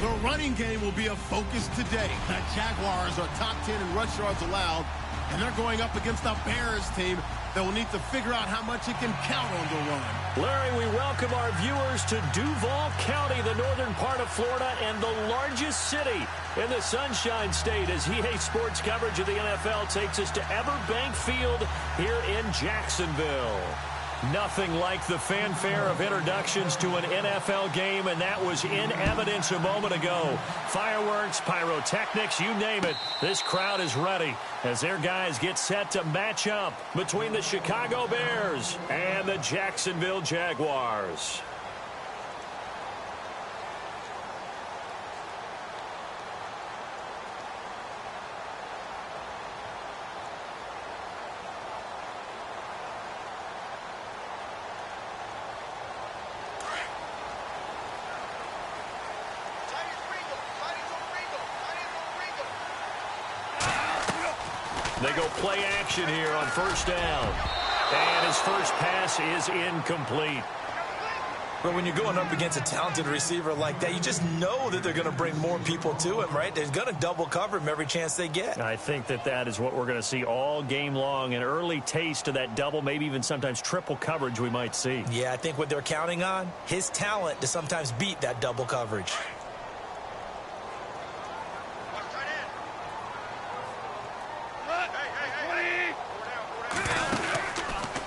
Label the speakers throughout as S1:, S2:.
S1: The running game will be a focus today. The Jaguars are top 10 in rush yards allowed, and they're going up against the Bears team that will need to figure out how much it can count on the run.
S2: Larry, we welcome our viewers to Duval County, the northern part of Florida, and the largest city in the Sunshine State, as EA Sports coverage of the NFL takes us to Everbank Field here in Jacksonville. Nothing like the fanfare of introductions to an NFL game, and that was in evidence a moment ago. Fireworks, pyrotechnics, you name it. This crowd is ready as their guys get set to match up between the Chicago Bears and the Jacksonville Jaguars. They go play action here on first down. And his first pass is incomplete.
S3: But when you're going up against a talented receiver like that, you just know that they're going to bring more people to him, right? They're going to double cover him every chance they get.
S2: I think that is what we're going to see all game long. An early taste of that double, maybe even sometimes triple coverage we might see.
S3: Yeah, I think what they're counting on, his talent to sometimes beat that double coverage.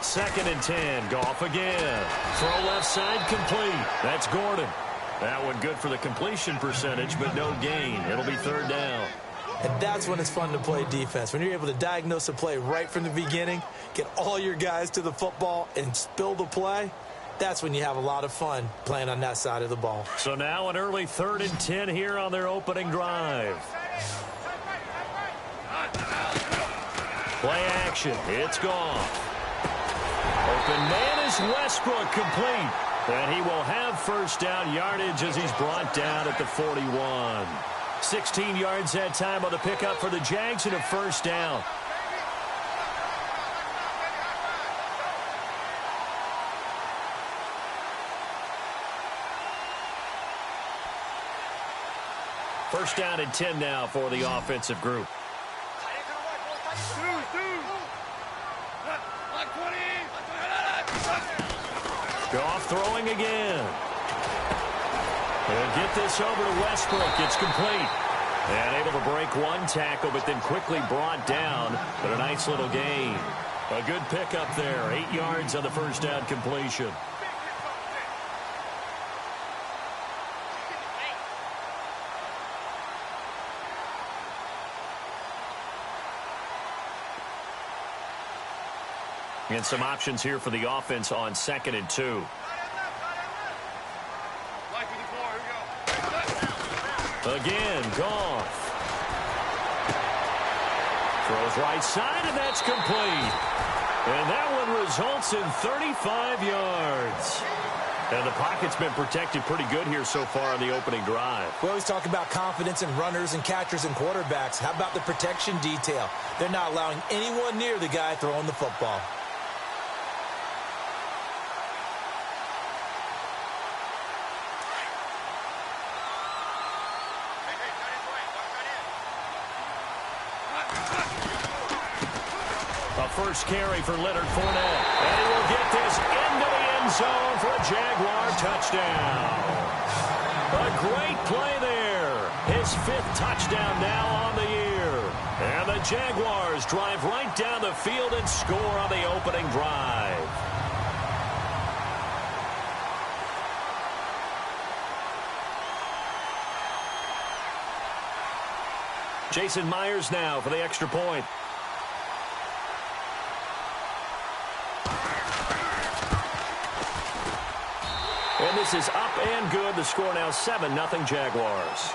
S2: Second and 10. Goff again. Throw left side complete. That's Gordon. That one good for the completion percentage, but no gain. It'll be third down.
S3: And that's when it's fun to play defense. When you're able to diagnose a play right from the beginning, get all your guys to the football, and spill the play, that's when you have a lot of fun playing on that side of the ball.
S2: So now an early third and 10 here on their opening drive. Play action. It's gone. Open man is Westbrook, complete. And he will have first down yardage as he's brought down at the 41. 16 yards that time on the pickup for the Jags and a first down. First down and 10 now for the offensive group. Goff throwing again. They'll get this over to Westbrook. It's complete. And able to break one tackle, but then quickly brought down. But a nice little gain. A good pickup there. 8 yards on the first down completion. And some options here for the offense on 2nd and 2. Again, Goff. Throws right side, and that's complete. And that one results in 35 yards. And the pocket's been protected pretty good here so far on the opening drive.
S3: We always talk about confidence in runners and catchers and quarterbacks. How about the protection detail? They're not allowing anyone near the guy throwing the football.
S2: First carry for Leonard Fournette. And he will get this into the end zone for a Jaguar touchdown. A great play there. His 5th touchdown now on the year. And the Jaguars drive right down the field and score on the opening drive. Jason Myers now for the extra point. And this is up and good. The score now 7-0 Jaguars.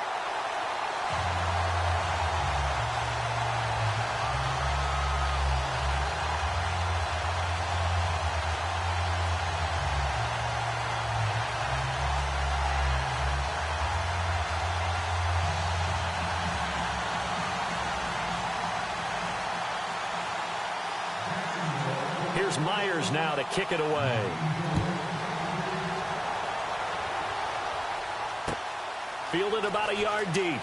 S2: Here's Myers now to kick it away. Fielded about a yard deep.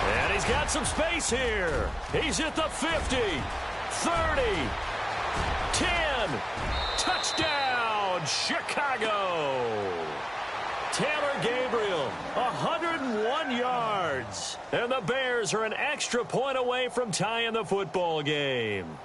S2: And he's got some space here. He's at the 50, 30, 10. Touchdown, Chicago. Taylor Gabriel, 101 yards. And the Bears are an extra point away from tying the football game.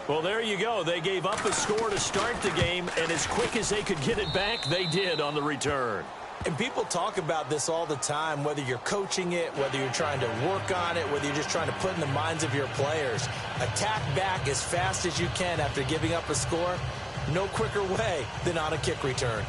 S2: Well, there you go. They gave up a score to start the game, and as quick as they could get it back, they did on the return.
S3: And people talk about this all the time, whether you're coaching it, whether you're trying to work on it, whether you're just trying to put in the minds of your players. Attack back as fast as you can after giving up a score. No quicker way than on a kick return.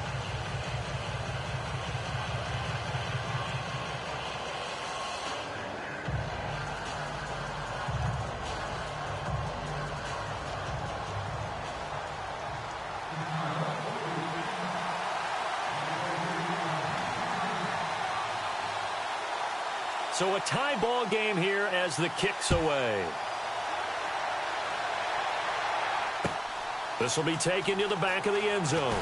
S2: So a tie ball game here as the kick's away. This will be taken to the back of the end zone.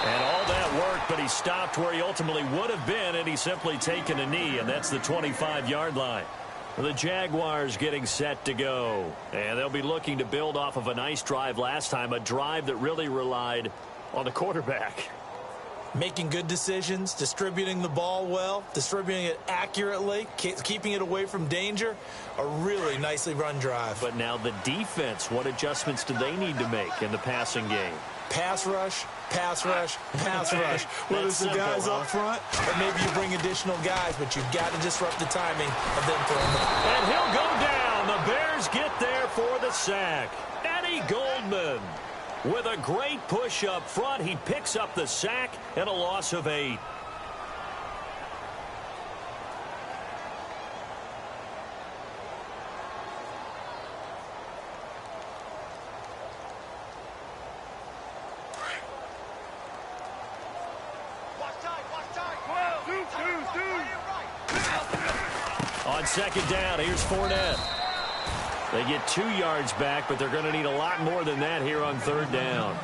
S2: And all that work, but he stopped where he ultimately would have been, and he's simply taken a knee, and that's the 25-yard line. The Jaguars getting set to go. And they'll be looking to build off of a nice drive last time, a drive that really relied on the quarterback.
S3: Making good decisions, distributing the ball well, distributing it accurately, keeping it away from danger. A really nicely run drive.
S2: But now the defense, what adjustments do they need to make in the passing game?
S3: Pass rush, pass rush, pass rush. Whether it's the guys up front or maybe you bring additional guys, but you've got to disrupt the timing of them throwing the ball.
S2: And he'll go down. The Bears get there for the sack. Eddie Goldman. With a great push up front, he picks up the sack and a loss of 8. On second down, here's Fournette. They get 2 yards back, but they're going to need a lot more than that here on third down.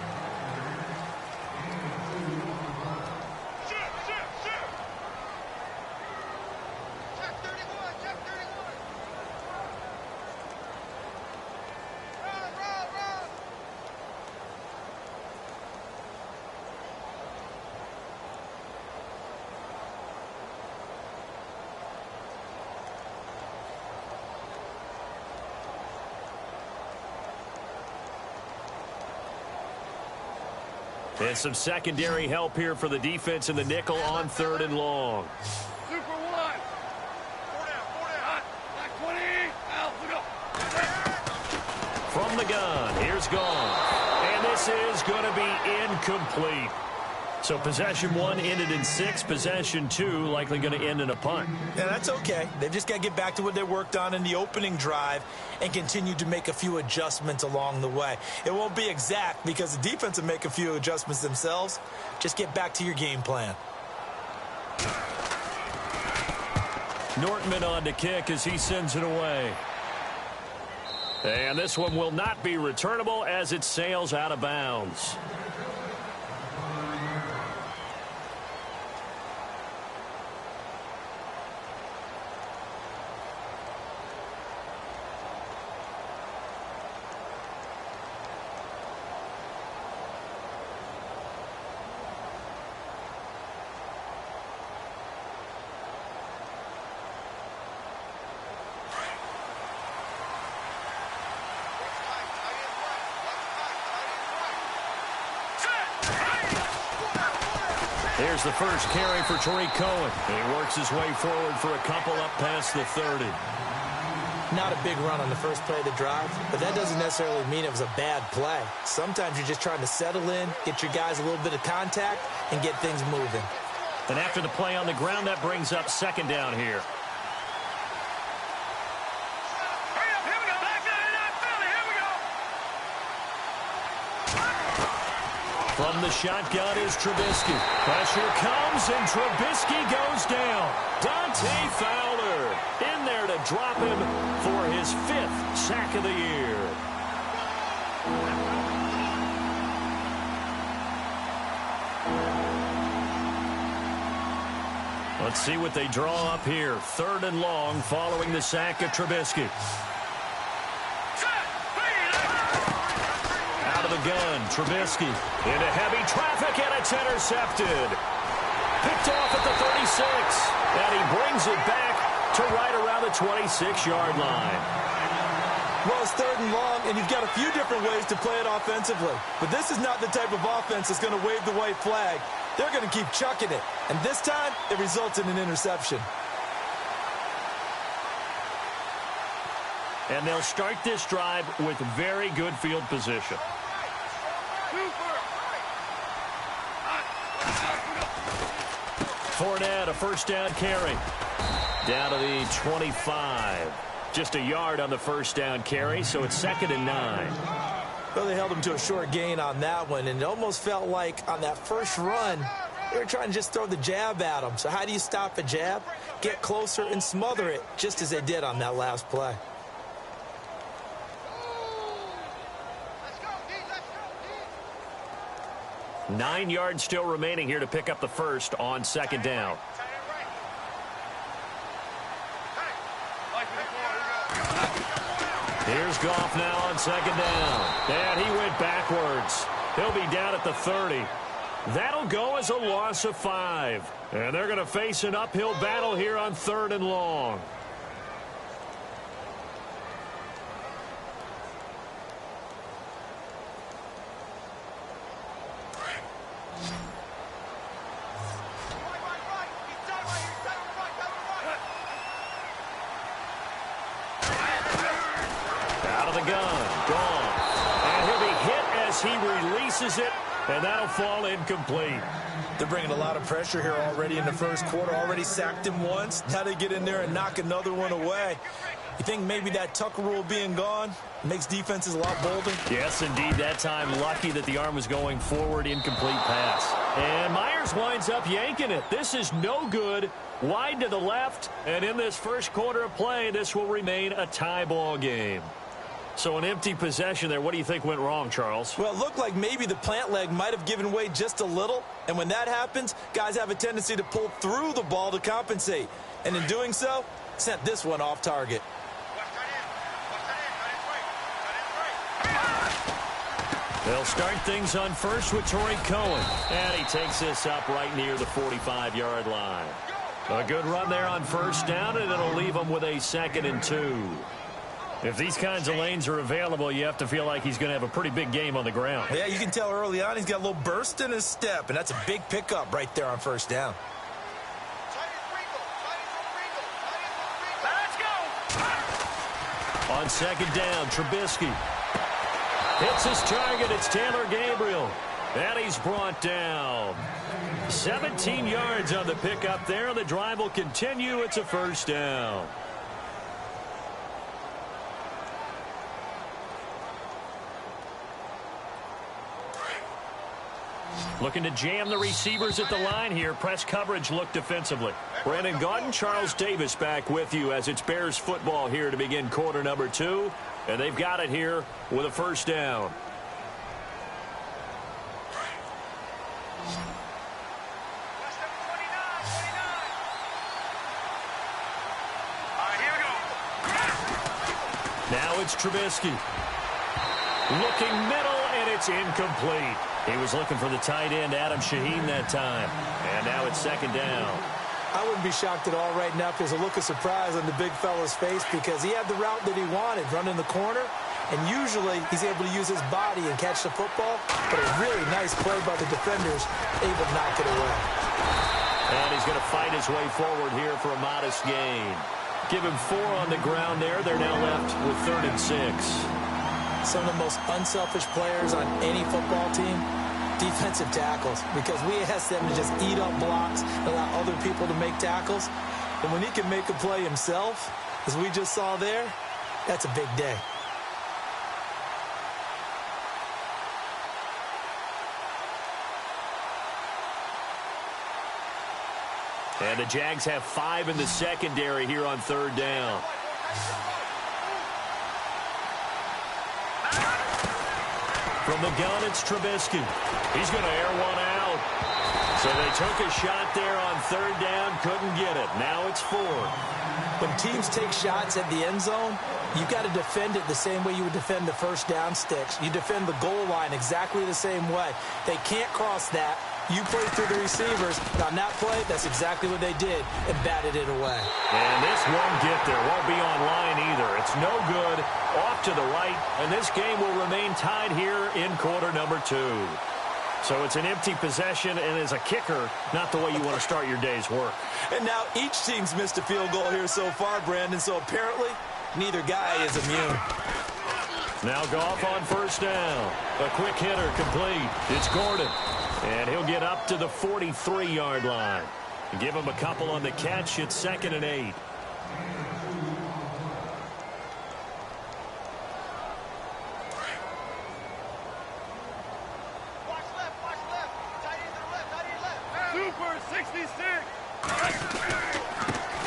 S2: And some secondary help here for the defense in the nickel on third and long.
S4: Super one. 4 down. Back 20. Out. We go.
S2: From the gun, here's gone. And this is going to be incomplete. So possession 1 ended in 6. Possession 2 likely going to end in a punt.
S3: Yeah, that's okay. They've just got to get back to what they worked on in the opening drive and continue to make a few adjustments along the way. It won't be exact because the defense will make a few adjustments themselves. Just get back to your game plan.
S2: Nortman on to kick as he sends it away. And this one will not be returnable as it sails out of bounds. Here's the first carry for Tariq Cohen. He works his way forward for a couple up past the 30.
S3: Not a big run on the first play of the drive, but that doesn't necessarily mean it was a bad play. Sometimes you're just trying to settle in, get your guys a little bit of contact, and get things moving.
S2: And after the play on the ground, that brings up second down here. From the shotgun is Trubisky. Pressure comes, and Trubisky goes down. Dante Fowler in there to drop him for his 5th sack of the year. Let's see what they draw up here. 3rd and long following the sack of Trubisky. Out of the gun, Trubisky into heavy traffic, and it's intercepted. Picked off at the 36, and he brings it back to right around the 26-yard line.
S3: Well, it's 3rd and long, and you've got a few different ways to play it offensively. But this is not the type of offense that's going to wave the white flag. They're going to keep chucking it. And this time, it results in an interception.
S2: And they'll start this drive with very good field position. Fournette, a 1st down carry. Down to the 25. Just a yard on the 1st down carry, so it's 2nd and 9.
S3: Well, they held him to a short gain on that one, and it almost felt like on that first run, they were trying to just throw the jab at him. So how do you stop a jab? Get closer and smother it, just as they did on that last play.
S4: Let's go, D. Let's go, D.
S2: 9 yards still remaining here to pick up the 1st on 2nd down. Here's Goff now on 2nd down. And he went backwards. He'll be down at the 30. That'll go as a loss of 5. And they're going to face an uphill battle here on 3rd and long. He releases it, and that'll fall incomplete.
S3: They're bringing a lot of pressure here already in the 1st quarter. Already sacked him once. Now they get in there and knock another one away. You think maybe that Tucker rule being gone makes defenses a lot bolder?
S2: Yes, indeed. That time, lucky that the arm was going forward, incomplete pass. And Myers winds up yanking it. This is no good. Wide to the left, and in this 1st quarter of play, this will remain a tie ball game. So an empty possession there. What do you think went wrong, Charles?
S3: Well, it looked like maybe the plant leg might have given way just a little. And when that happens, guys have a tendency to pull through the ball to compensate. And in doing so, sent this one off target.
S2: They'll start things on 1st with Torrey Cohen. And he takes this up right near the 45-yard line. A good run there on 1st down, and it'll leave him with a 2nd and 2. If these kinds of lanes are available, you have to feel like he's going to have a pretty big game on the ground.
S3: Yeah, you can tell early on he's got a little burst in his step, and that's a big pickup right there on 1st down.
S4: Let's go.
S2: On 2nd down, Trubisky hits his target. It's Taylor Gabriel, and he's brought down. 17 yards on the pickup there. The drive will continue. It's a 1st down. Looking to jam the receivers at the line here. Press coverage look defensively. Brandon Gaudin, Charles Davis back with you as it's Bears football here to begin quarter number 2. And they've got it here with a 1st down. Now it's Trubisky. Looking middle, and it's incomplete. He was looking for the tight end, Adam Shaheen, that time. And now it's 2nd down.
S3: I wouldn't be shocked at all right now if there's a look of surprise on the big fella's face because he had the route that he wanted, running the corner. And usually he's able to use his body and catch the football. But a really nice play by the defenders, able to knock it away.
S2: And he's going to fight his way forward here for a modest gain. Give him 4 on the ground there. They're now left with 3rd and 6.
S3: Some of the most unselfish players on any football team, defensive tackles, because we ask them to just eat up blocks, allow other people to make tackles. And when he can make a play himself, as we just saw there, that's a big day.
S2: And the Jags have 5 in the secondary here on 3rd down. From the gun, it's Trubisky. He's going to air one out. So they took a shot there on third down, couldn't get it. Now it's fourth.
S3: When teams take shots at the end zone, you got to defend it the same way you would defend the first down sticks. You defend the goal line exactly the same way. They can't cross that. You play through the receivers. And on that play, that's exactly what they did and batted it away.
S2: And this won't get there. Won't be on line either. It's no good. Off to the right. And this game will remain tied here in quarter number 2. So it's an empty possession, and as a kicker, not the way you want to start your day's work.
S3: And now each team's missed a field goal here so far, Brandon, so apparently neither guy is immune.
S2: Now Goff on first down. A quick hitter complete. It's Gordon, and he'll get up to the 43-yard line. Give him a couple on the catch. It's 2nd and 8.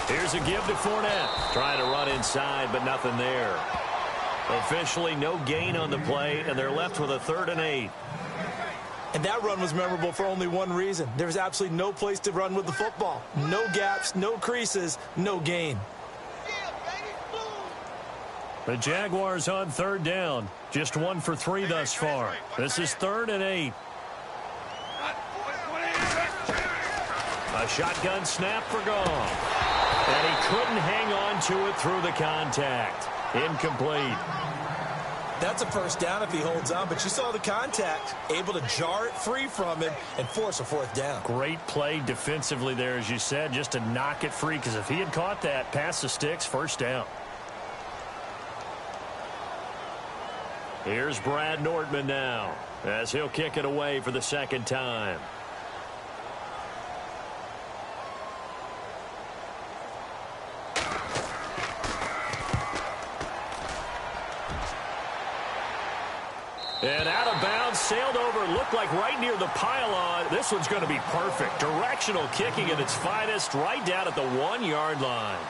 S2: Here's a give to Fournette. Trying to run inside, but nothing there. Officially, no gain on the play, and they're left with a 3rd and 8.
S3: And that run was memorable for only one reason. There was absolutely no place to run with the football. No gaps, no creases, no gain.
S2: The Jaguars on third down. Just 1 for 3 thus far. This is 3rd and 8. A shotgun snap for Goff. And he couldn't hang on to it through the contact. Incomplete.
S3: That's a first down if he holds on, but you saw the contact. Able to jar it free from him and force a 4th down.
S2: Great play defensively there, as you said, just to knock it free, because if he had caught that, past the sticks, 1st down. Here's Brad Nordman now, as he'll kick it away for the 2nd time. And out of bounds, sailed over, looked like right near the pylon. This one's going to be perfect. Directional kicking at its finest, right down at the 1-yard line.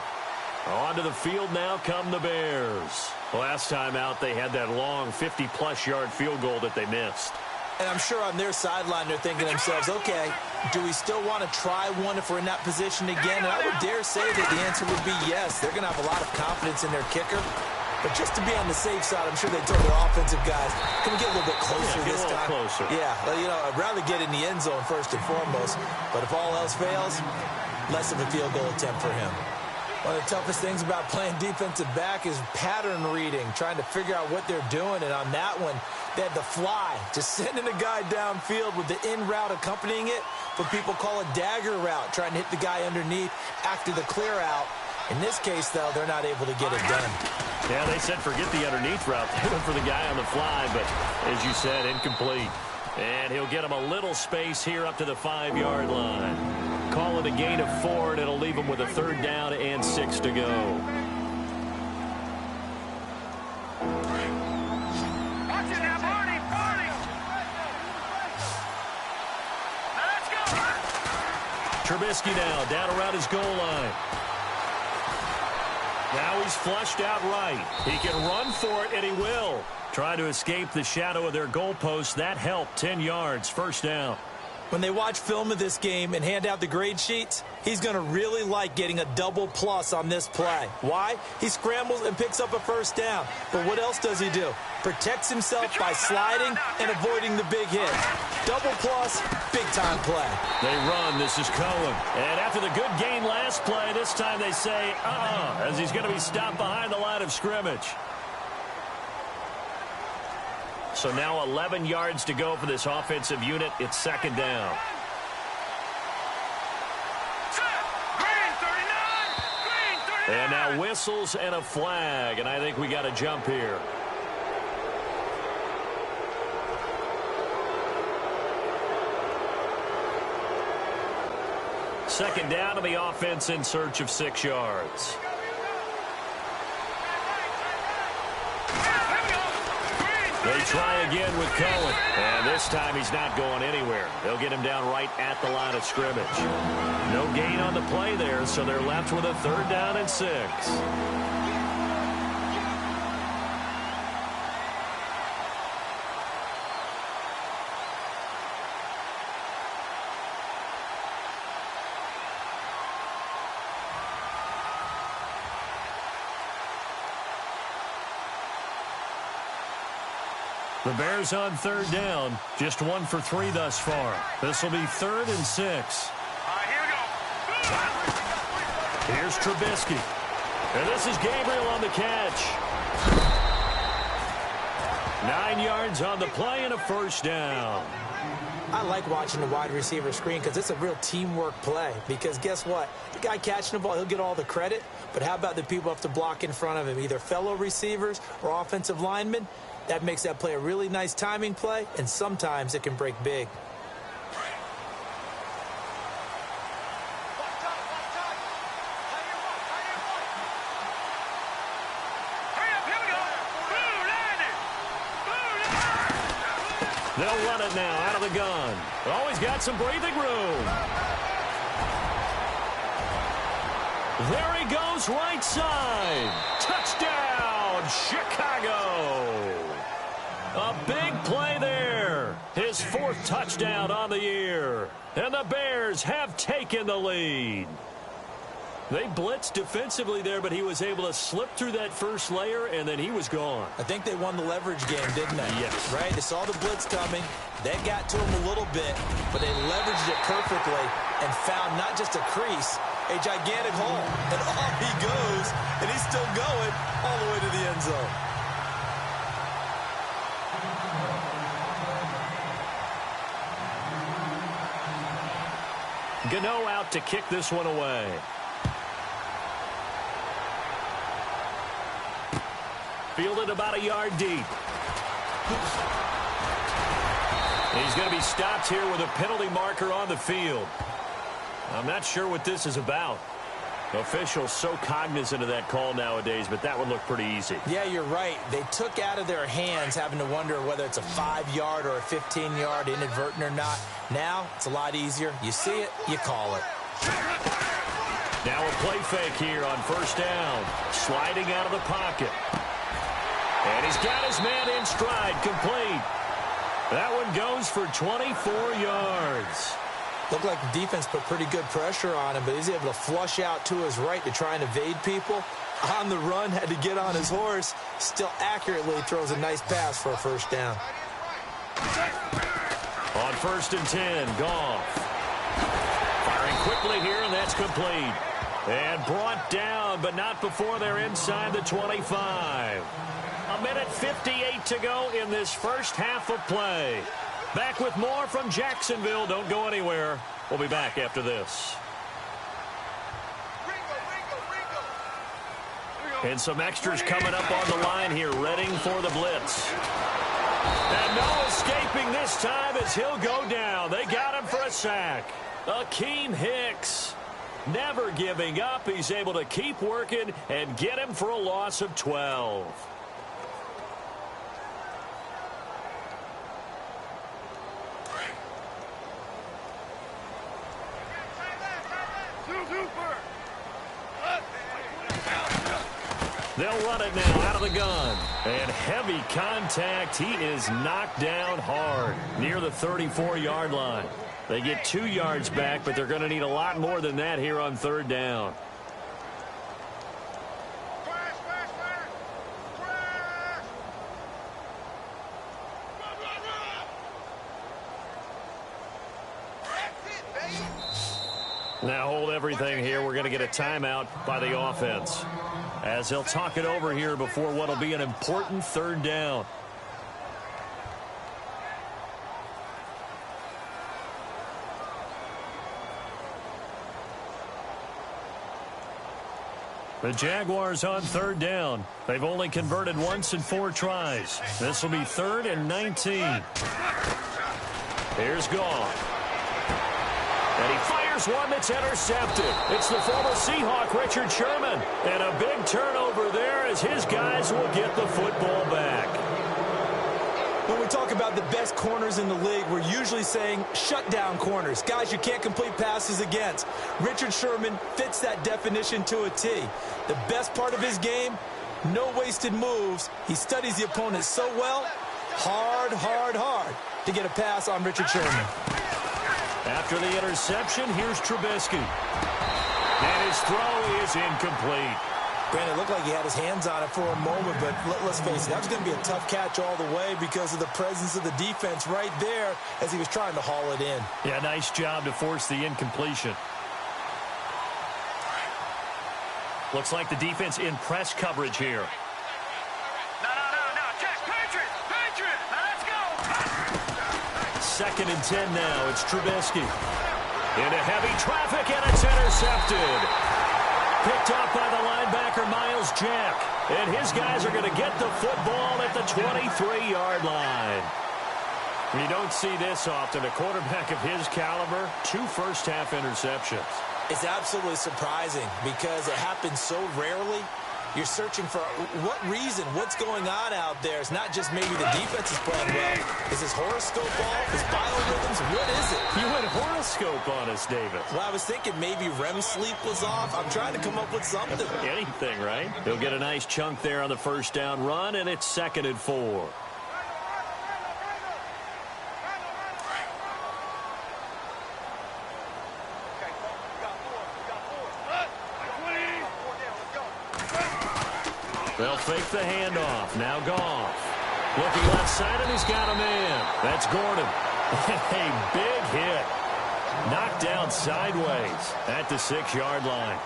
S2: Onto the field now come the Bears. Last time out, they had that long 50-plus yard field goal that they missed.
S3: And I'm sure on their sideline, they're thinking to themselves, okay, do we still want to try one if we're in that position again? And I would dare say that the answer would be yes. They're going to have a lot of confidence in their kicker. But just to be on the safe side, I'm sure they told their offensive guys, can we get a little bit closer this time?
S2: Closer.
S3: Yeah, well, you know, I'd rather get in the end zone first and foremost. But if all else fails, less of a field goal attempt for him. One of the toughest things about playing defensive back is pattern reading, trying to figure out what they're doing. And on that one, they had the fly, just sending a guy downfield with the in route accompanying it. What people call a dagger route, trying to hit the guy underneath after the clear out. In this case, though, they're not able to get it done.
S2: Yeah, they said forget the underneath route. They went for the guy on the fly, but as you said, incomplete. And he'll get him a little space here up to the 5-yard line. Call it a gain of 4, and it'll leave him with a 3rd down and 6 to go. Trubisky now down around his goal line. Now he's flushed out right. He can run for it, and he will. Try to escape the shadow of their goalpost. That helped. 10 yards, 1st down.
S3: When they watch film of this game and hand out the grade sheets, he's going to really like getting a double plus on this play. Why? He scrambles and picks up a 1st down. But what else does he do? Protects himself by sliding and avoiding the big hit. Double plus, big-time play.
S2: They run. This is Cohen. And after the good gain last play, this time they say, as he's going to be stopped behind the line of scrimmage. So now 11 yards to go for this offensive unit. It's 2nd down. And now whistles and a flag, and I think we got a jump here. Second down to the offense in search of 6 yards. They try again with Cohen. And this time he's not going anywhere. They'll get him down right at the line of scrimmage. No gain on the play there, so they're left with a 3rd down and 6. The Bears on third down, just 1 for 3 thus far. This will be 3rd and 6.
S4: Here we go.
S2: Here's Trubisky. And this is Gabriel on the catch. 9 yards on the play and a first down.
S3: I like watching the wide receiver screen because it's a real teamwork play. Because guess what? The guy catching the ball, he'll get all the credit. But how about the people who have to block in front of him, either fellow receivers or offensive linemen? That makes that play a really nice timing play, and sometimes it can break big.
S2: They'll run it now out of the gun. Always got some breathing room. There he goes, right side. Touchdown, Chicago. A big play there. His 4th touchdown on the year. And the Bears have taken the lead. They blitzed defensively there, but he was able to slip through that first layer, and then he was gone.
S3: I think they won the leverage game, didn't they?
S2: Yes.
S3: Right? They saw the blitz coming. They got to him a little bit, but they leveraged it perfectly and found not just a crease, a gigantic hole. And off he goes, and he's still going all the way to the end zone.
S2: Gano out to kick this one away. Fielded about a yard deep. He's going to be stopped here with a penalty marker on the field. I'm not sure what this is about. Officials so cognizant of that call nowadays, but that would look pretty easy.
S3: Yeah, you're right. They took out of their hands having to wonder whether it's a 5-yard or a 15-yard, inadvertent or not. Now, it's a lot easier. You see it, you call it.
S2: Now a play fake here on first down. Sliding out of the pocket. And he's got his man in stride, complete. That one goes for 24 yards.
S3: Looked like the defense put pretty good pressure on him, but he's able to flush out to his right to try and evade people. On the run, had to get on his horse. Still accurately throws a nice pass for a first down.
S2: On 1st and 10, Goff. Firing quickly here, and that's complete. And brought down, but not before they're inside the 25. A minute 58 to go in this first half of play. Back with more from Jacksonville. Don't go anywhere. We'll be back after this. And some extras coming up on the line here, readying for the blitz. And no escaping this time as he'll go down. They got him for a sack. Akeem Hicks, never giving up. He's able to keep working and get him for a loss of 12. They'll run it now out of the gun. And heavy contact. He is knocked down hard near the 34-yard line. They get 2 yards back, but they're going to need a lot more than that here on third down. Now hold everything here. We're going to get a timeout by the offense, as they'll talk it over here before what will be an important third down. The Jaguars on third down. They've only converted once in 4 tries. This will be 3rd and 19. Here's Goff. And he fires one that's intercepted. It's the former Seahawk, Richard Sherman. And a big turnover there as his guys will get the football back.
S3: When we talk about the best corners in the league, we're usually saying shutdown corners, guys you can't complete passes against. Richard Sherman fits that definition to a T. The best part of his game, no wasted moves. He studies the opponent so well, hard to get a pass on Richard Sherman.
S2: After the interception, here's Trubisky. And his throw is incomplete.
S3: Brandon, it looked like he had his hands on it for a moment, but let's face it, that was going to be a tough catch all the way because of the presence of the defense right there as he was trying to haul it in.
S2: Yeah, nice job to force the incompletion. Looks like the defense in press coverage here.
S4: No. Check. Patriot. Now let's go.
S2: 2nd and 10 now. It's Trubisky. Into heavy traffic, and it's intercepted. Picked off by the linebacker, Miles Jack. And his guys are going to get the football at the 23-yard line. You don't see this often. A quarterback of his caliber, 2 first-half interceptions.
S3: It's absolutely surprising because it happens so rarely. You're searching for what reason, what's going on out there. It's not just maybe the defense is playing well. Is his horoscope off? His biorhythms? What is it?
S2: You went horoscope on us, David.
S3: Well, I was thinking maybe REM sleep was off. I'm trying to come up with something.
S2: Anything, right? He'll get a nice chunk there on the first down run, and it's 2nd and 4. They'll fake the handoff. Now Goff. Looking left side, and he's got a man. That's Gordon. A big hit. Knocked down sideways at the 6-yard line.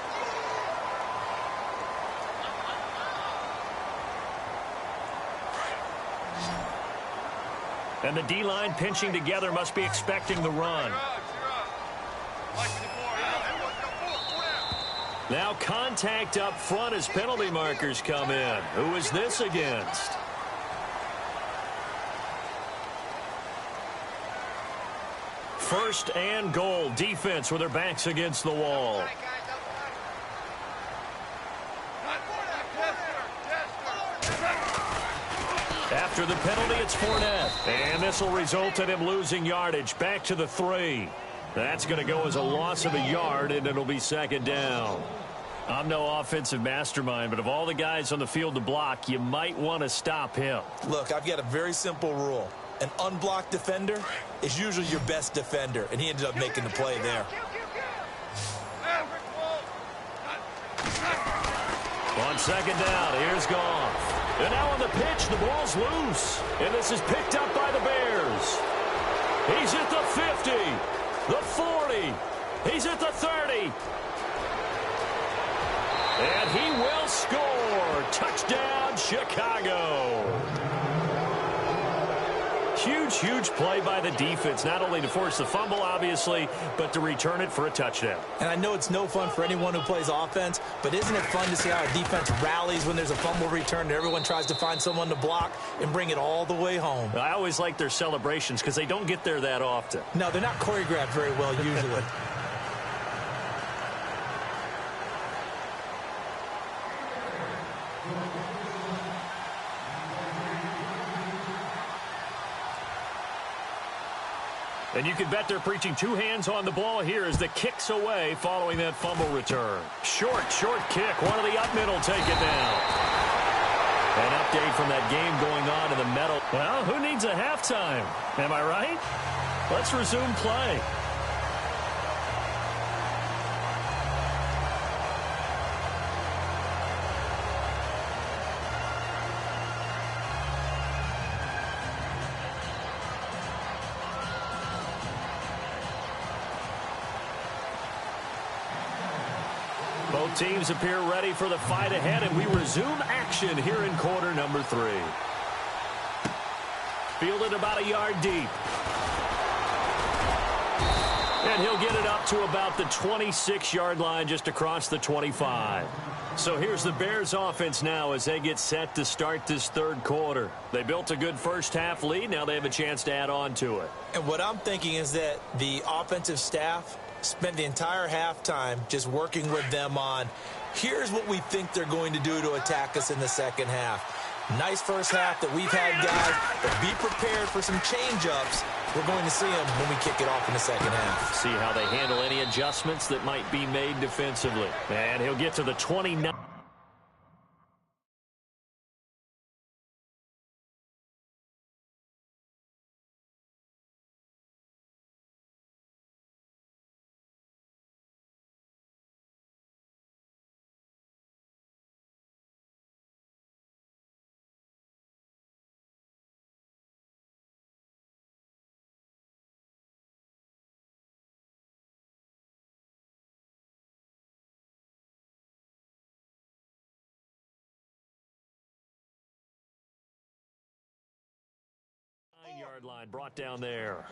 S2: And the D-line pinching together must be expecting the run. Now contact up front as penalty markers come in. Who is this against? First and goal. Defense with their backs against the wall. After the penalty, it's Fournette. And this will result in him losing yardage. Back to the 3. That's going to go as a loss of a yard, and it'll be 2nd down. I'm no offensive mastermind, but of all the guys on the field to block, you might want to stop him.
S3: Look, I've got a very simple rule. An unblocked defender is usually your best defender, and he ended up making the play there.
S2: On 2nd down, here's Goff. And now on the pitch, the ball's loose. And this is picked up by the Bears. He's at the 50, the 40. He's at the 30. And he will score. Touchdown, Chicago. Huge play by the defense, not only to force the fumble, obviously, but to return it for a touchdown.
S3: And I know it's no fun for anyone who plays offense, but isn't it fun to see how a defense rallies when there's a fumble return and everyone tries to find someone to block and bring it all the way home?
S2: I always like their celebrations because they don't get there that often.
S3: No, they're not choreographed very well usually.
S2: And you can bet they're preaching 2 hands on the ball here as the kick's away following that fumble return. Short kick. One of the up middle take it down. An update from that game going on in the middle. Well, who needs a halftime? Am I right? Let's resume play. Both teams appear ready for the fight ahead, and we resume action here in quarter number 3. Fielded about a yard deep. And he'll get it up to about the 26-yard line just across the 25. So here's the Bears offense now as they get set to start this 3rd quarter. They built a good first-half lead. Now they have a chance to add on to it.
S3: And what I'm thinking is that the offensive staff spent the entire halftime just working with them on, here's what we think they're going to do to attack us in the second half. Nice first half that we've had, guys, but be prepared for some change-ups. We're going to see them when we kick it off in the second half.
S2: See how they handle any adjustments that might be made defensively. And he'll get to the 29. 20-yard line, brought down there.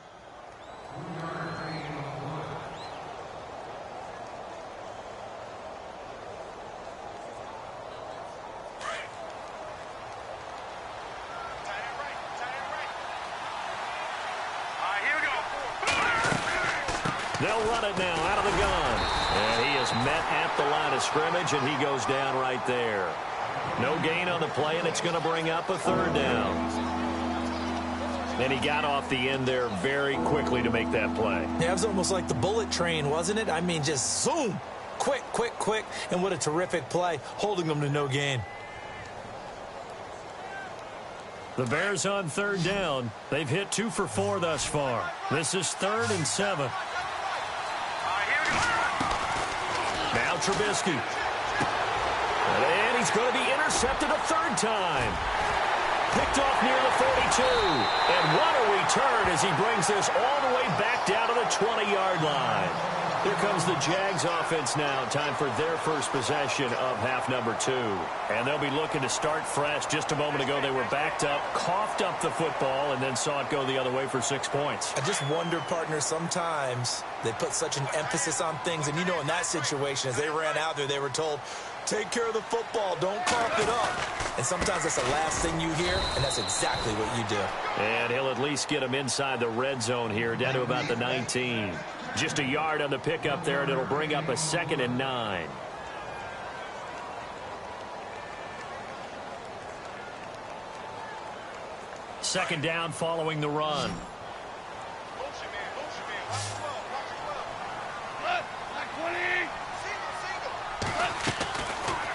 S2: They'll run it now out of the gun. And he is met at the line of scrimmage, and he goes down right there. No gain on the play, and it's going to bring up a third down. And he got off the end there very quickly to make that play.
S3: Yeah, it was almost like the bullet train, wasn't it? I mean, just zoom. Quick, quick, quick. And what a terrific play, holding them to no gain.
S2: The Bears on third down. They've hit 2 for 4 thus far. This is 3rd and 7. Now Trubisky. And he's going to be intercepted a third time. Picked off near the 42. And what a return as he brings this all the way back down to the 20-yard line. Here comes the Jags offense now. Time for their first possession of half number 2. And they'll be looking to start fresh. Just a moment ago, they were backed up, coughed up the football, and then saw it go the other way for 6 points.
S3: I just wonder, partner, sometimes they put such an emphasis on things. And, you know, in that situation, as they ran out there, they were told, take care of the football, don't cough it up. And sometimes that's the last thing you hear, and that's exactly what you do.
S2: And he'll at least get him inside the red zone here, down to about the 19. Just a yard on the pickup there, and it'll bring up a 2nd and 9. Second down following the run.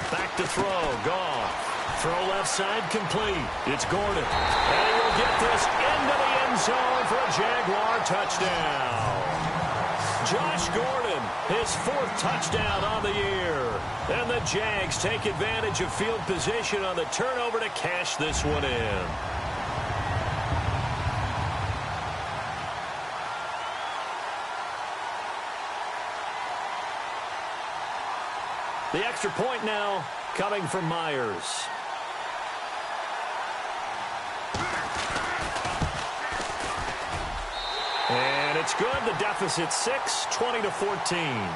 S2: Back to throw, Goff. Throw left side complete. It's Gordon. And he will get this into the end zone for a Jaguar touchdown. Josh Gordon, his 4th touchdown on the year. And the Jags take advantage of field position on the turnover to cash this one in. The extra point now coming from Myers. And it's good. The deficit 6, 20-14.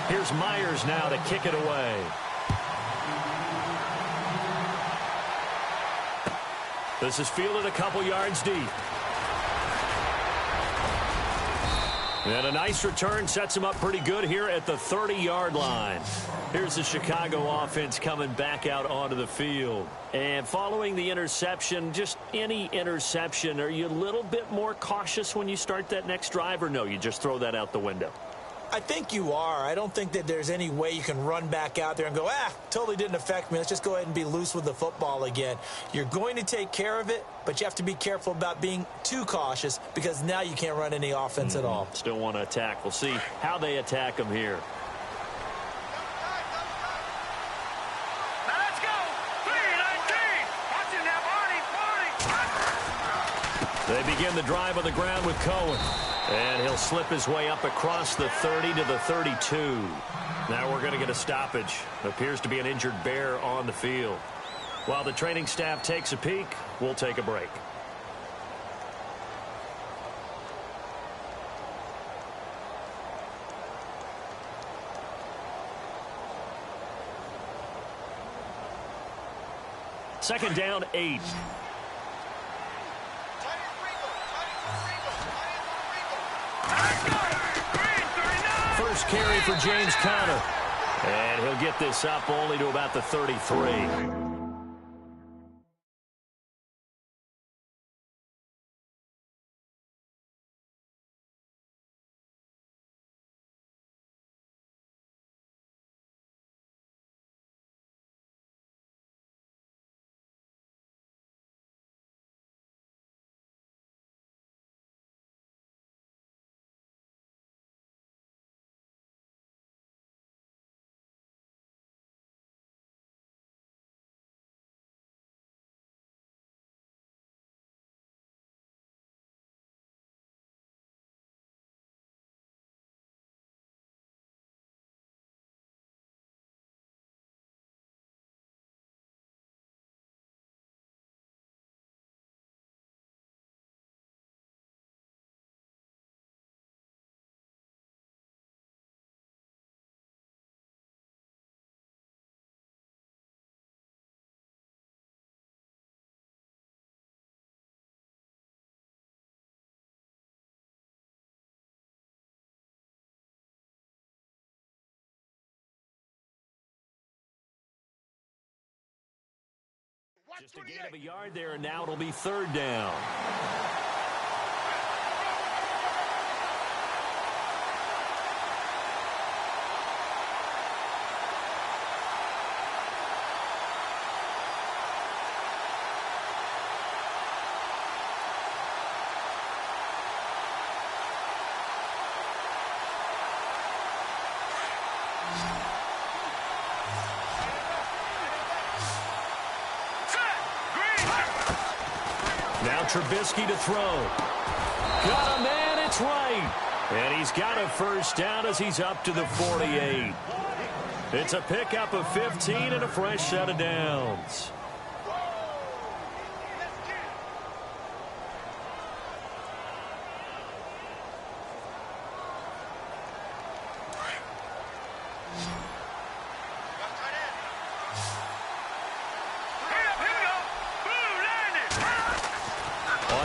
S2: Here's Myers now to kick it away. This is fielded a couple yards deep. And a nice return sets him up pretty good here at the 30-yard line. Here's the Chicago offense coming back out onto the field. And following the interception, just any interception, are you a little bit more cautious when you start that next drive, or no, you just throw that out the window?
S3: I think you are. I don't think that there's any way you can run back out there and go, totally didn't affect me. Let's just go ahead and be loose with the football again. You're going to take care of it, but you have to be careful about being too cautious because now you can't run any offense at all.
S2: Still want to attack. We'll see how they attack them here.
S4: Now let's go. 3-19. Watch him now, Barney.
S2: They begin the drive on the ground with Cohen. And he'll slip his way up across the 30 to the 32. Now we're going to get a stoppage. Appears to be an injured Bear on the field. While the training staff takes a peek, we'll take a break. Second down, 8. First carry for James Conner. And he'll get this up only to about the 33. Just a gain of a yard there, and now it'll be third down. Now Trubisky to throw. Got a man, it's right. And he's got a first down as he's up to the 48. It's a pickup of 15 and a fresh set of downs.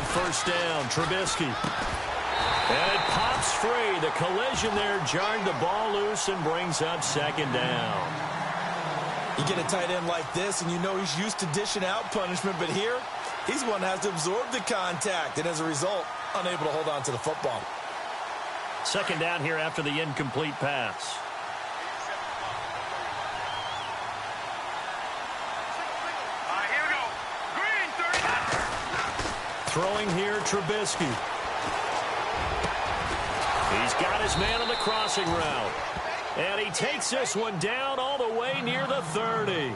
S2: First down, Trubisky. And it pops free. The collision there jarred the ball loose and brings up second down.
S3: You get a tight end like this, and you know he's used to dishing out punishment, but here, he's one that has to absorb the contact, and as a result, unable to hold on to the football.
S2: Second down here after the incomplete pass. Throwing here, Trubisky. He's got his man on the crossing route. And he takes this one down all the way near the 30.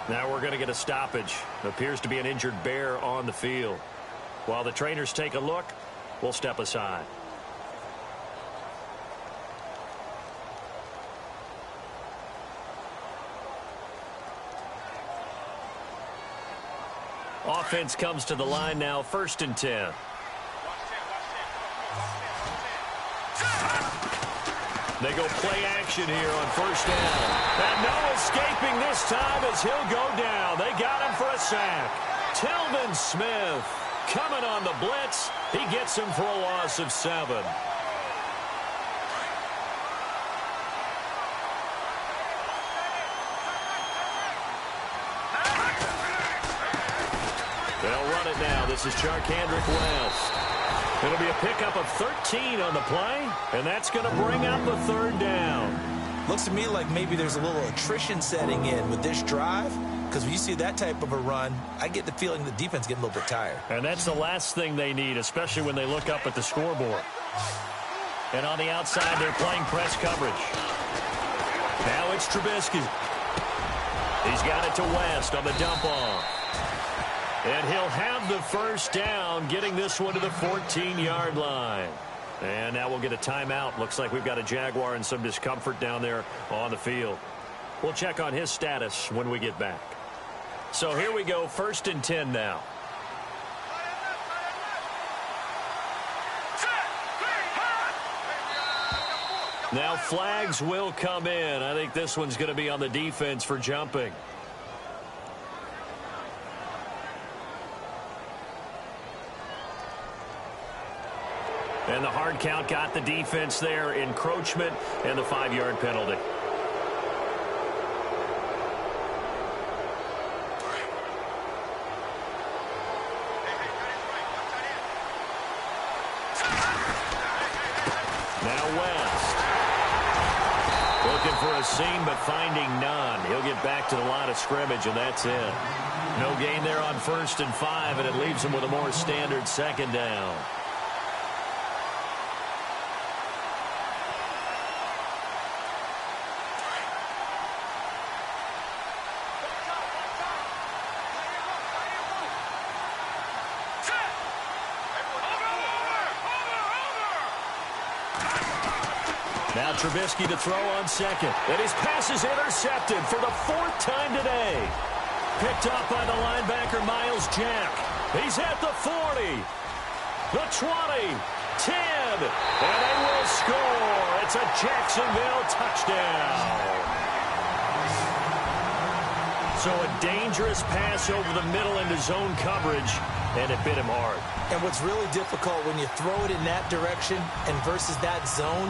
S2: Now we're going to get a stoppage. Appears to be an injured bear on the field. While the trainers take a look, we'll step aside. Offense comes to the line now, 1st and 10. They go play action here on first down. And no escaping this time as he'll go down. They got him for a sack. Telvin Smith coming on the blitz. He gets him for a loss of 7. They'll run it now. This is Charkandrick West. It'll be a pickup of 13 on the play, and that's going to bring up a third down.
S3: Looks to me like maybe there's a little attrition setting in with this drive, because when you see that type of a run, I get the feeling the defense getting a little bit tired.
S2: And that's the last thing they need, especially when they look up at the scoreboard. And on the outside, they're playing press coverage. Now it's Trubisky. He's got it to West on the dump-off. And he'll have the first down, getting this one to the 14-yard line. And now we'll get a timeout. Looks like we've got a Jaguar in some discomfort down there on the field. We'll check on his status when we get back. So here we go, 1st and 10 now. Now flags will come in. I think this one's going to be on the defense for jumping. And the hard count got the defense there. Encroachment and the 5-yard penalty. Now West. Looking for a seam but finding none. He'll get back to the line of scrimmage, and that's it. No gain there on 1st and 5, and it leaves him with a more standard second down. Now Trubisky to throw on second. And his pass is intercepted for the 4th time today. Picked up by the linebacker, Miles Jack. He's at the 40, the 20, 10, and they will score. It's a Jacksonville touchdown. So a dangerous pass over the middle into zone coverage, and it bit him hard.
S3: And what's really difficult when you throw it in that direction and versus that zone,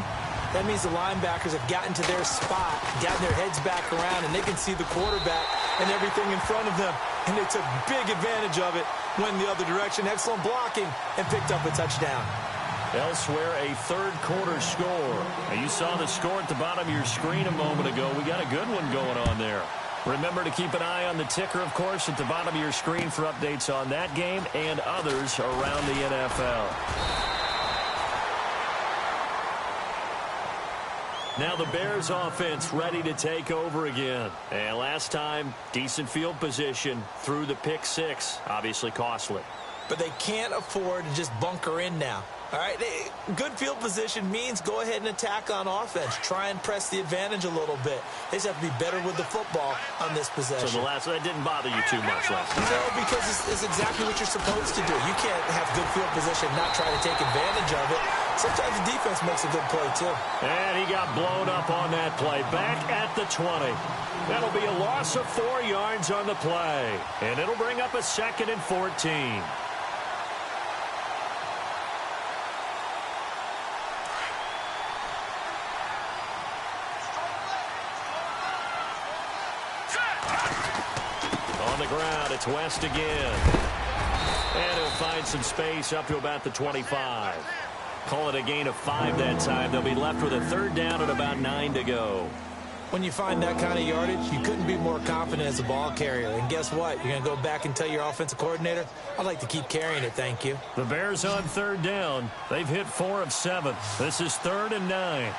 S3: that means the linebackers have gotten to their spot, gotten their heads back around, and they can see the quarterback and everything in front of them. and they took big advantage of it, went the other direction, excellent blocking, and picked up a touchdown.
S2: Elsewhere, a third-quarter score. Now, you saw the score at the bottom of your screen a moment ago. We got a good one going on there. Remember to keep an eye on the ticker, of course, at the bottom of your screen for updates on that game and others around the NFL. Now the Bears offense ready to take over again. And last time, decent field position through the pick six. Obviously costly.
S3: But they can't afford to just bunker in now. All right, good field position means go ahead and attack on offense. Try and press the advantage a little bit. They just have to be better with the football on this possession.
S2: So that didn't bother you too much last time?
S3: No, because it's exactly what you're supposed to do. You can't have good field position and not try to take advantage of it. Sometimes the defense makes a good play, too.
S2: And he got blown up on that play. Back at the 20. That'll be a loss of 4 yards on the play. And it'll bring up a 2nd and 14. On the ground, it's West again. And he'll find some space up to about the 25. Call it a gain of 5 that time. They'll be left with a 3rd down and about 9 to go.
S3: When you find that kind of yardage, you couldn't be more confident as a ball carrier. And guess what? You're going to go back and tell your offensive coordinator, I'd like to keep carrying it, thank you.
S2: The Bears on 3rd down. They've hit 4 of 7. This is 3rd and 9.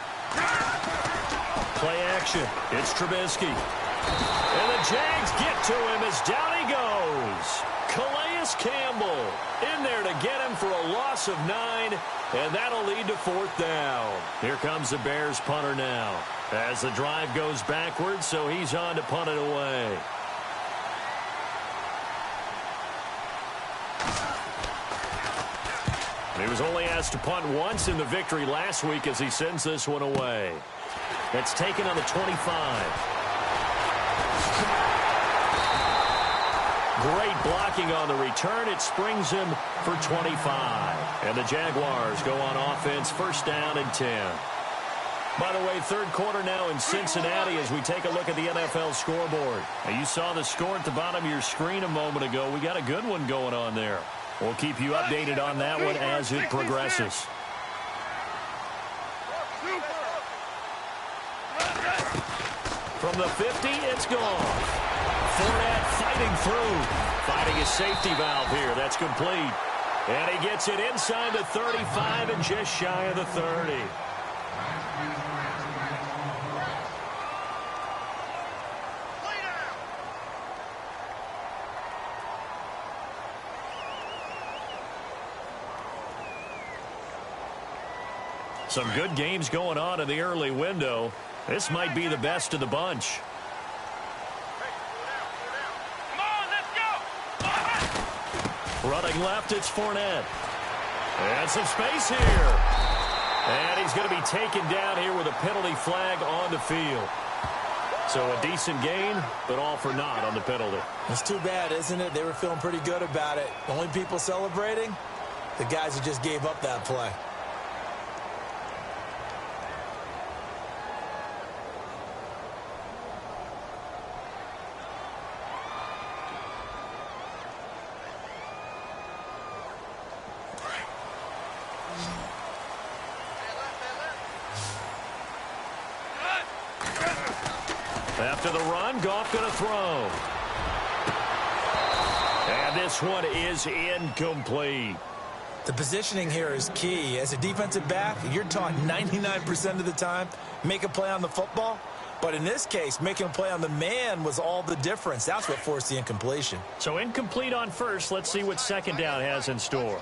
S2: Play action. It's Trubisky. And the Jags get to him as down he goes. Calais Campbell in there to get him for a loss of 9, and that'll lead to 4th down. Here comes the Bears punter now as the drive goes backwards, so he's on to punt it away. He was only asked to punt once in the victory last week as he sends this one away. That's taken on the 25. Great blocking on the return. It springs him for 25. And the Jaguars go on offense, 1st down and 10. By the way, 3rd quarter now in Cincinnati as we take a look at the NFL scoreboard. Now, you saw the score at the bottom of your screen a moment ago. We got a good one going on there. We'll keep you updated on that one as it progresses. From the 50, it's gone. Fournette fighting through. Finding his safety valve here. That's complete. And he gets it inside the 35 and just shy of the 30. Some good games going on in the early window. This might be the best of the bunch. Running left, it's Fournette. And some space here. And he's going to be taken down here with a penalty flag on the field. So a decent gain, but all for naught on the penalty.
S3: It's too bad, isn't it? They were feeling pretty good about it. The only people celebrating, the guys who just gave up that play.
S2: After the run, Goff going to throw. And this one is incomplete.
S3: The positioning here is key. As a defensive back, you're taught 99% of the time, make a play on the football. But in this case, making a play on the man was all the difference. That's what forced the incompletion.
S2: So incomplete on first. Let's see what 2nd down has in store.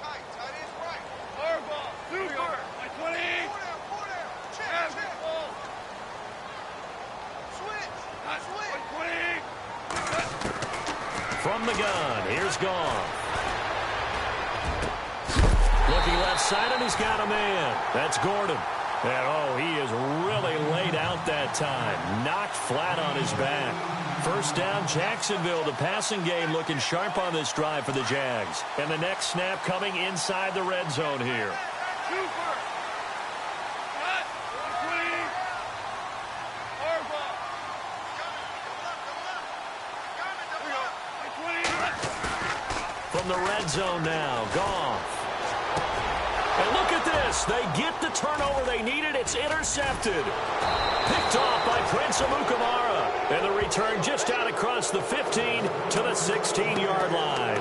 S2: From the gun, here's Goff. Looking left side, and he's got a man. That's Gordon. And, oh, he is really laid out that time. Knocked flat on his back. 1st down, Jacksonville. The passing game looking sharp on this drive for the Jags. And the next snap coming inside the red zone here. from the red zone now. Goff. And look at this. They get the turnover they needed. It's intercepted. Picked off by Prince Amukamara. And the return just out across the 15 to the 16-yard line.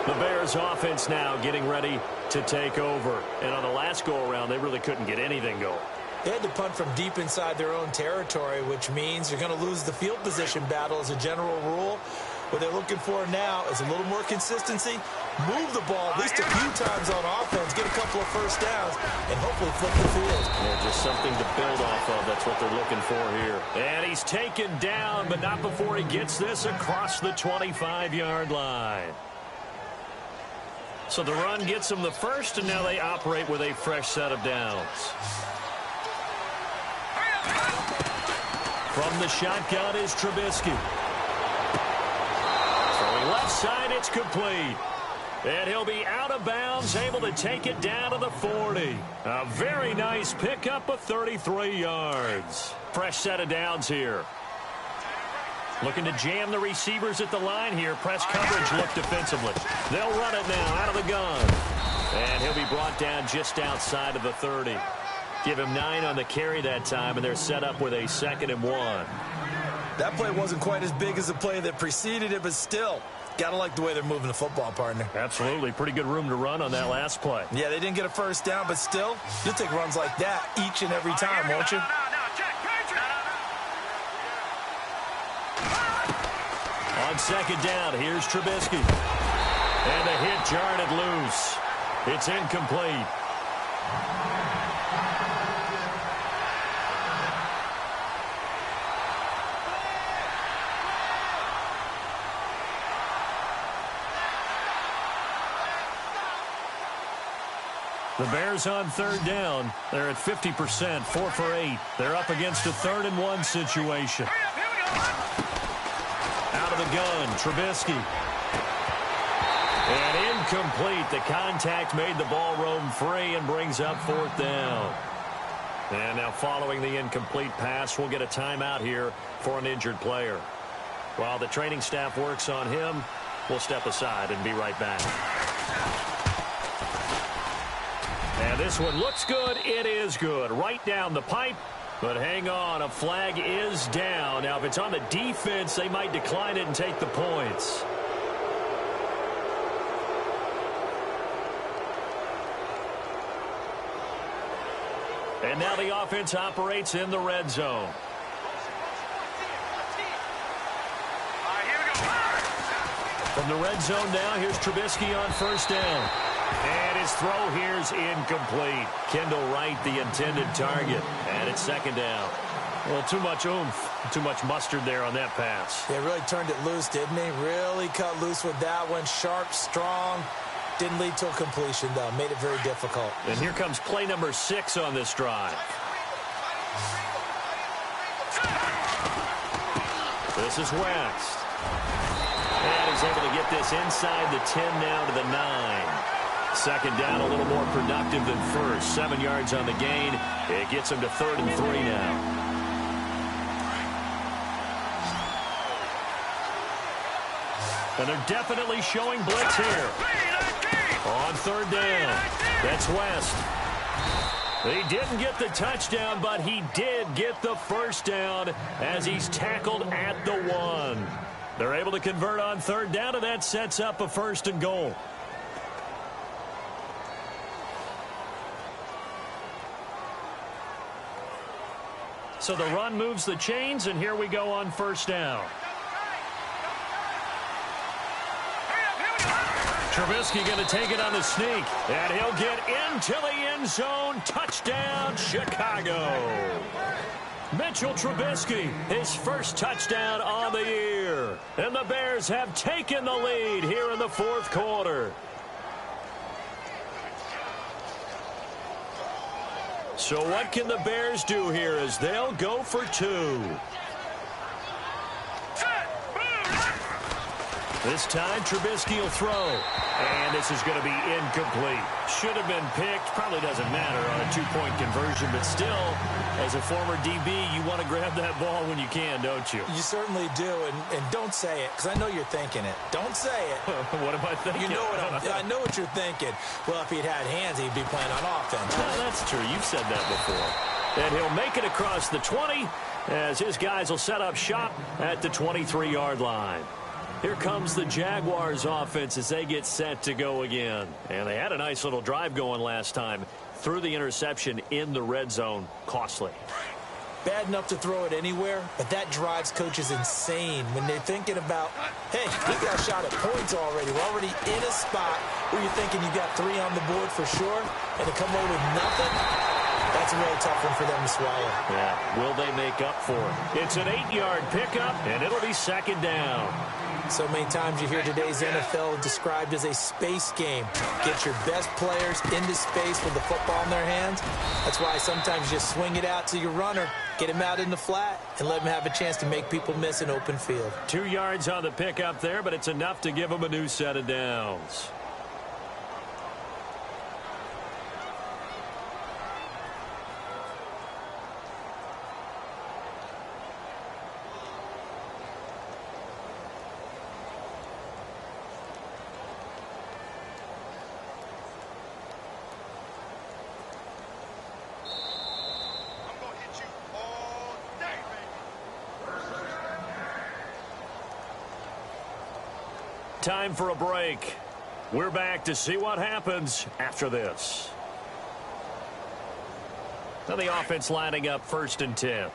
S2: The Bears offense now getting ready to take over. And on the last go-around, they really couldn't get anything going.
S3: They had to punt from deep inside their own territory, which means you're going to lose the field position battle as a general rule. What they're looking for now is a little more consistency, move the ball at least a few times on offense, get a couple of first downs, and hopefully flip the field.
S2: Yeah, just something to build off of. That's what they're looking for here. And he's taken down, but not before he gets this across the 25-yard line. So the run gets them the first, and now they operate with a fresh set of downs. From the shotgun is Trubisky. Throwing left side, it's complete. And he'll be out of bounds, able to take it down to the 40. A very nice pickup of 33 yards. Fresh set of downs here. Looking to jam the receivers at the line here. Press coverage look defensively. They'll run it now out of the gun. And he'll be brought down just outside of the 30. Give him 9 on the carry that time, and they're set up with a 2nd and 1.
S3: That play wasn't quite as big as the play that preceded it, but still, gotta like the way they're moving the football, partner.
S2: Absolutely. Pretty good room to run on that last play.
S3: Yeah, they didn't get a first down, but still, you'll take runs like that each and every time, won't you?
S2: On 2nd down, here's Trubisky. And the hit jarred it loose. It's incomplete. The Bears on 3rd down. They're at 50%, 4 for 8. They're up against a 3rd and 1 situation. Out of the gun, Trubisky. And incomplete. The contact made the ball roam free and brings up 4th down. And now following the incomplete pass, we'll get a timeout here for an injured player. While the training staff works on him, we'll step aside and be right back. And this one looks good. It is good. Right down the pipe. But hang on, a flag is down. Now, if it's on the defense, they might decline it and take the points. And now the offense operates in the red zone. From the red zone now, here's Trubisky on 1st down. And his throw here's incomplete. Kendall Wright, the intended target. And it's 2nd down. Well, too much oomph, too much mustard there on that pass.
S3: They really turned it loose, didn't he? Really cut loose with that one. Sharp, strong. Didn't lead to a completion, though. Made it very difficult.
S2: And here comes play number 6 on this drive. This is West. And he's able to get this inside the 10 now to the 9. 2nd down, a little more productive than first. 7 yards on the gain. It gets him to 3rd and 3 now. And they're definitely showing blitz here. On 3rd down, that's West. He didn't get the touchdown, but he did get the 1st down as he's tackled at the 1. They're able to convert on 3rd down, and that sets up a 1st and goal. So the run moves the chains, and here we go on 1st down. Trubisky going to take it on the sneak, and he'll get into the end zone. Touchdown, Chicago. Mitchell Trubisky, his first touchdown on the year. And the Bears have taken the lead here in the 4th quarter. So what can the Bears do here as they'll go for 2? This time, Trubisky will throw. And this is going to be incomplete. Should have been picked. Probably doesn't matter on a two-point conversion. But still, as a former DB, you want to grab that ball when you can, don't you?
S3: You certainly do. And don't say it, because I know you're thinking it. Don't say it.
S2: What am I thinking?
S3: You know what I know what you're thinking. Well, if he'd had hands, he'd be playing on offense.
S2: No, that's true. You've said that before. And he'll make it across the 20 as his guys will set up shop at the 23-yard line. Here comes the Jaguars offense as they get set to go again. And they had a nice little drive going last time. Threw the interception in the red zone. Costly.
S3: Bad enough to throw it anywhere, but that drives coaches insane when they're thinking about, hey, we got a shot at points already. We're already in a spot where you're thinking you got 3 on the board for sure, and to come away with nothing, that's a really tough one for them to swallow.
S2: Yeah, will they make up for it? It's an 8-yard pickup, and it'll be second down.
S3: So many times you hear today's NFL described as a space game. Get your best players into space with the football in their hands. That's why sometimes you just swing it out to your runner, get him out in the flat, and let him have a chance to make people miss an open field.
S2: 2 yards on the pickup there, but it's enough to give him a new set of downs. Time for a break. We're back to see what happens after this. Now the offense lining up 1st and 10.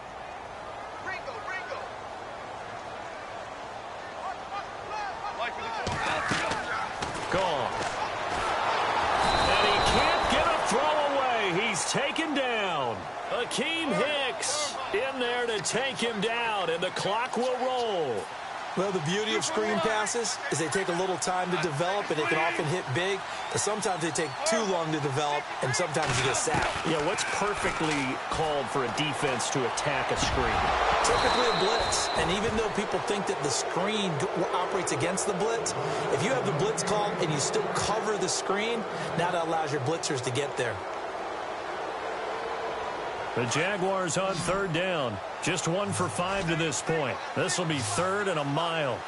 S2: Gone. And he can't get a throw away. He's taken down. Akeem Hicks in there to take him down, and the clock will roll.
S3: Well, the beauty of screen passes is they take a little time to develop, and they can often hit big, but sometimes they take too long to develop, and sometimes you get sacked.
S2: Yeah, what's perfectly called for a defense to attack a screen?
S3: Typically a blitz, and even though people think that the screen operates against the blitz, if you have the blitz called and you still cover the screen, now that allows your blitzers to get there.
S2: The Jaguars on 3rd down. Just 1 for 5 to this point. This will be 3rd and a mile.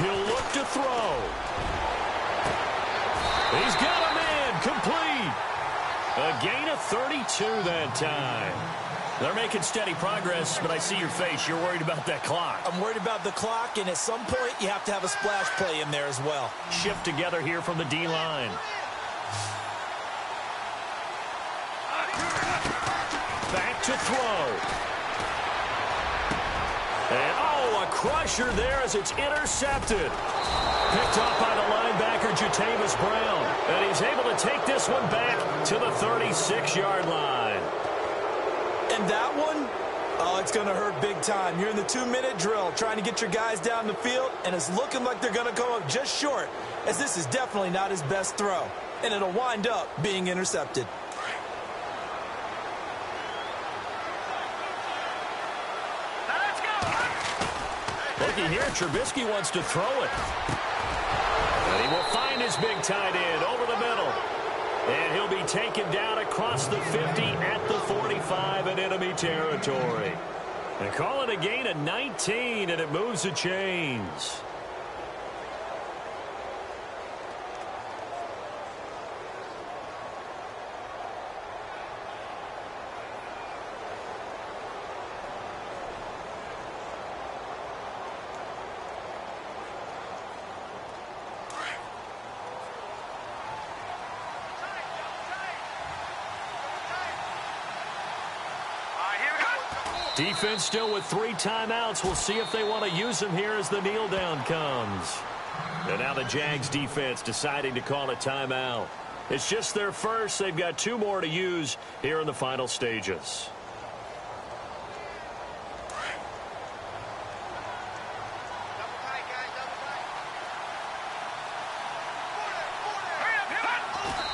S2: He'll look to throw. He's got a man complete. A gain of 32 that time. They're making steady progress, but I see your face. You're worried about that clock.
S3: I'm worried about the clock, and at some point you have to have a splash play in there as well.
S2: Shift together here from the D-line. Back to throw. And, a crusher there as it's intercepted. Picked off by the linebacker, Jatavis Brown. And he's able to take this one back to the 36-yard line.
S3: And that one, it's going to hurt big time. You're in the 2-minute drill trying to get your guys down the field, and it's looking like they're going to come up just short, as this is definitely not his best throw. And it'll wind up being intercepted.
S2: Looking here, Trubisky wants to throw it. And he will find his big tight end over the middle. And he'll be taken down across the 50 at the 45 in enemy territory. They call it a gain of 19, and it moves the chains. Defense still with 3 timeouts. We'll see if they want to use them here as the kneel down comes. And now the Jags defense deciding to call a timeout. It's just their first. They've got 2 more to use here in the final stages.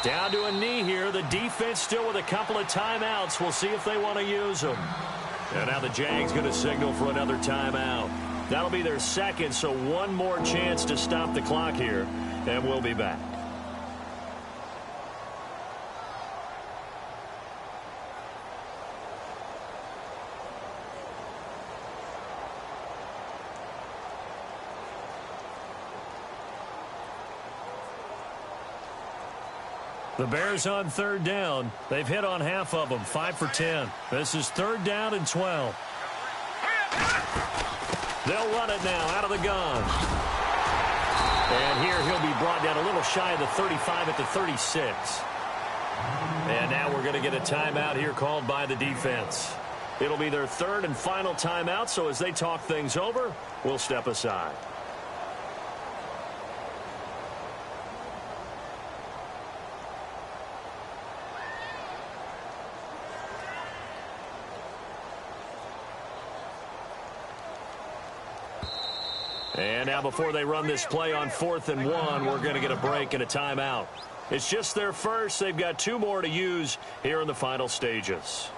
S2: Down to a knee here. The defense still with a couple of timeouts. We'll see if they want to use them. And now the Jags going to signal for another timeout. That'll be their second, so one more chance to stop the clock here, and we'll be back. The Bears on third down. They've hit on half of them, 5 for 10. This is third down and 12. They'll run it now out of the gun. And here he'll be brought down a little shy of the 35 at the 36. And now we're going to get a timeout here called by the defense. It'll be their third and final timeout, so as they talk things over, we'll step aside. And now before they run this play on 4th and 1, we're going to get a break and a timeout. It's just their first. They've got 2 more to use here in the final stages.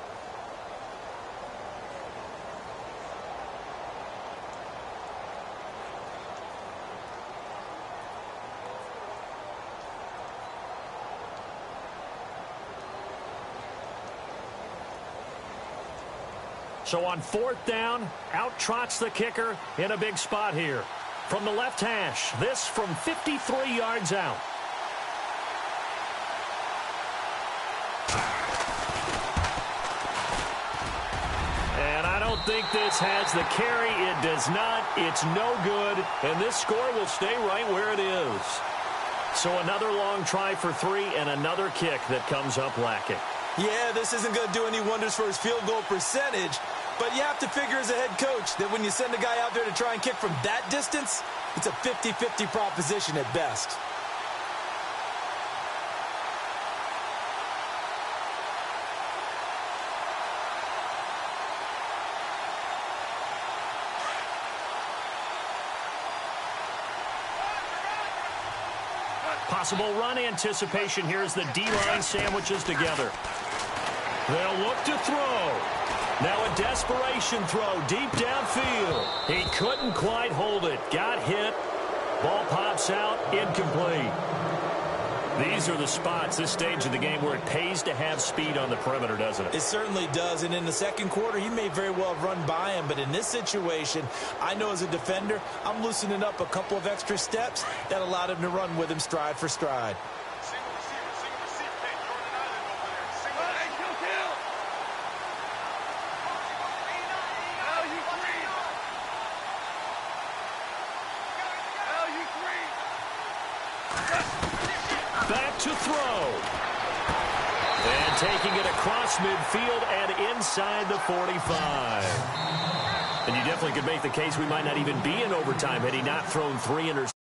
S2: So on 4th down, out trots the kicker in a big spot here. From the left hash, this from 53 yards out. And I don't think this has the carry. It does not. It's no good. And this score will stay right where it is. So another long try for 3 and another kick that comes up lacking.
S3: Yeah, this isn't going to do any wonders for his field goal percentage, but you have to figure as a head coach that when you send a guy out there to try and kick from that distance, it's a 50-50 proposition at best.
S2: Possible run anticipation here as the D-line sandwiches together. They'll look to throw. Now a desperation throw deep downfield. He couldn't quite hold it. Got hit. Ball pops out. Incomplete. These are the spots, this stage of the game, where it pays to have speed on the perimeter, doesn't it?
S3: It certainly does. And in the second quarter, he may very well have run by him. But in this situation, I know as a defender, I'm loosening up a couple of extra steps that allowed him to run with him stride for stride.
S2: Back to throw. And taking it across midfield and inside the 45. And you definitely could make the case we might not even be in overtime had he not thrown 3 interceptions.